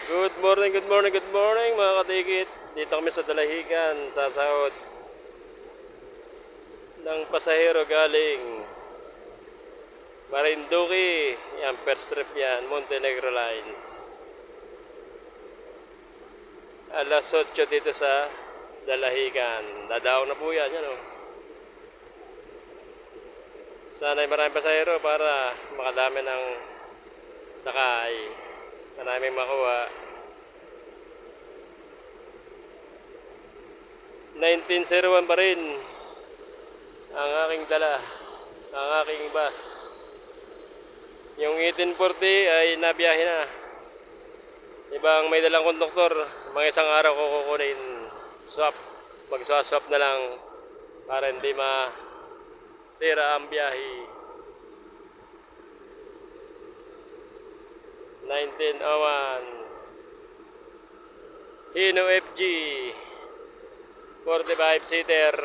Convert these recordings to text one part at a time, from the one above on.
Good morning, good morning, good morning mga katikit. Dito kami sa Dalahican, sasahod ng pasahero galing Marinduque. Yan, first trip yan, Montenegro Lines. Alas 8 dito sa Dalahican. Dadaw na po yan, yan o. Sana'y maraming pasahero para makadami ng sakay. Maraming makuha. 1901 pa rin ang aking dala, ang aking bus. Yung 1840 ay nabiyahe na. Ibang may dalang konduktor, mga isang araw ko kukunin. Swap, magswap na lang para hindi masira ang biyahe. 1901 Hino FG 45-seater.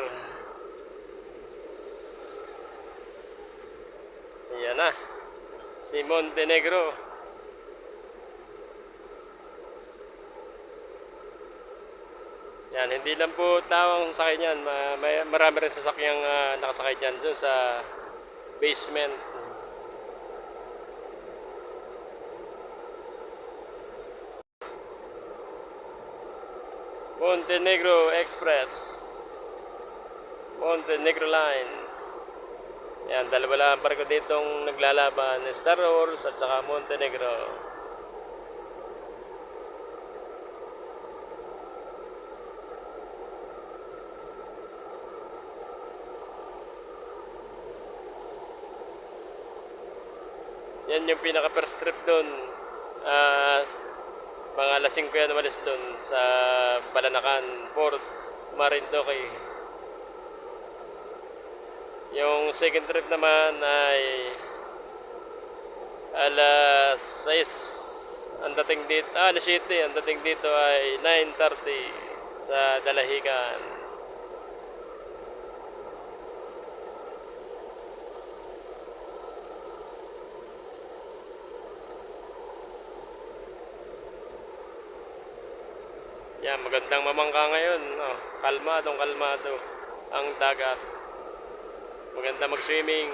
Ayan na, si Montenegro. Yan, hindi lang po tawang sakay niyan. Marami rin sasakyang nakasakay dyan dun sa basement. Montenegro Express, Montenegro Lines. Yan, dalawa lang ang barko ditong naglalaban, Star Wars at saka Montenegro. Yan yung pinaka first trip doon. Mga alas 5 yan umalis doon sa Balanacan, Port Marinduque. Yung second trip naman ay alas 6 ang dating dito, alas 7 ang dating dito ay 9:30 sa Dalahican. Yan, magandang mamangka ngayon. Oh, kalmadong kalmado ang dagat. Maganda mag-swimming.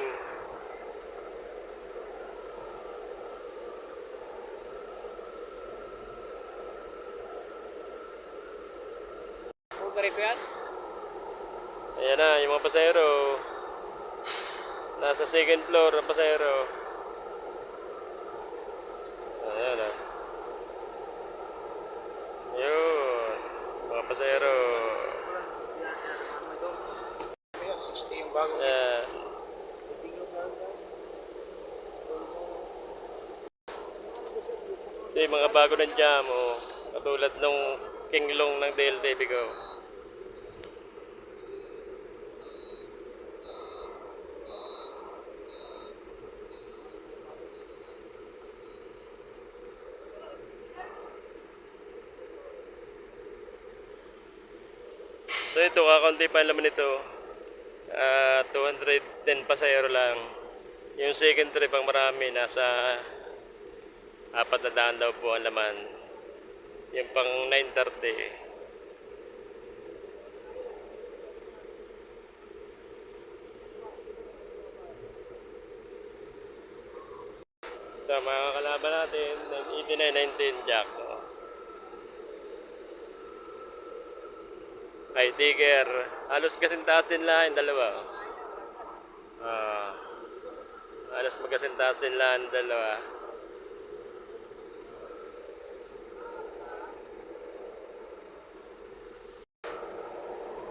Paborito yan? Ayan na, yung mga pasahero. Nasa second floor ang pasahero. Ayan na. Yun, mga pasahero. Ayun, 60 yung bago. Ayan. Ito yung mga bago ng jam, oh. Katulad nung King Long ng DLTV ko. So ito, kakaunti pa laman ito. 210 pasahero lang. Yung second trip ang marami, nasa 400 daw po ang laman. Yung pang 9:30. Ito, mga kalaban natin, 89-19 Jack. Oh. Ay, Tiger. Halos kasing taas din lang yung dalawa. Halos magkasing taas din lang yung dalawa.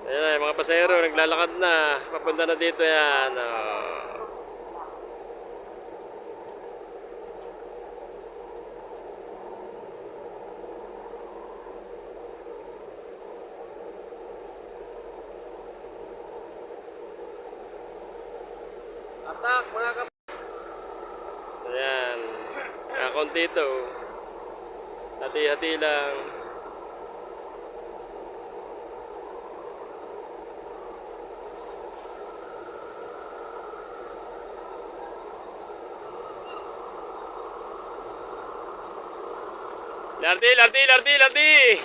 Ayan na, yung mga pasahero, naglalakad na. Papunta na dito yan. Oh. Atak, mga kap... Ayan. Kakunti ito. Hati-hati lang. Lardi, lardi, lardi, lardi!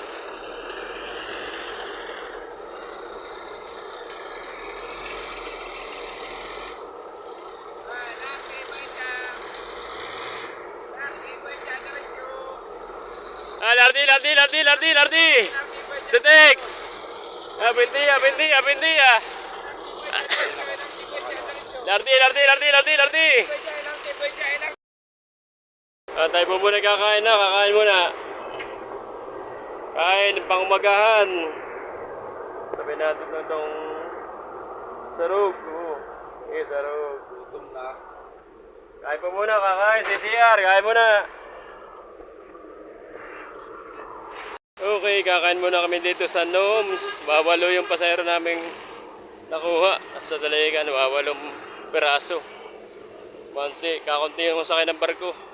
Ah, lardi, lardi, lardi, lardi, lardi! Setex! Ah, pintiya, pintiya, pintiya! Lardi, lardi, lardi, lardi, lardi! Ah, tayo po muna kakain na, kakain muna. Kain, pang umagahan. Sabi natin na itong sarog. Oo. Okay, sarog. Gutom na. Kain po muna, kakain. CCR, kain muna. Okay, kakain muna kami dito sa Noms. Wawalo yung pasayro naming nakuha sa Dalagan. Wawalong peraso. Kakunti yung sakay ng barko.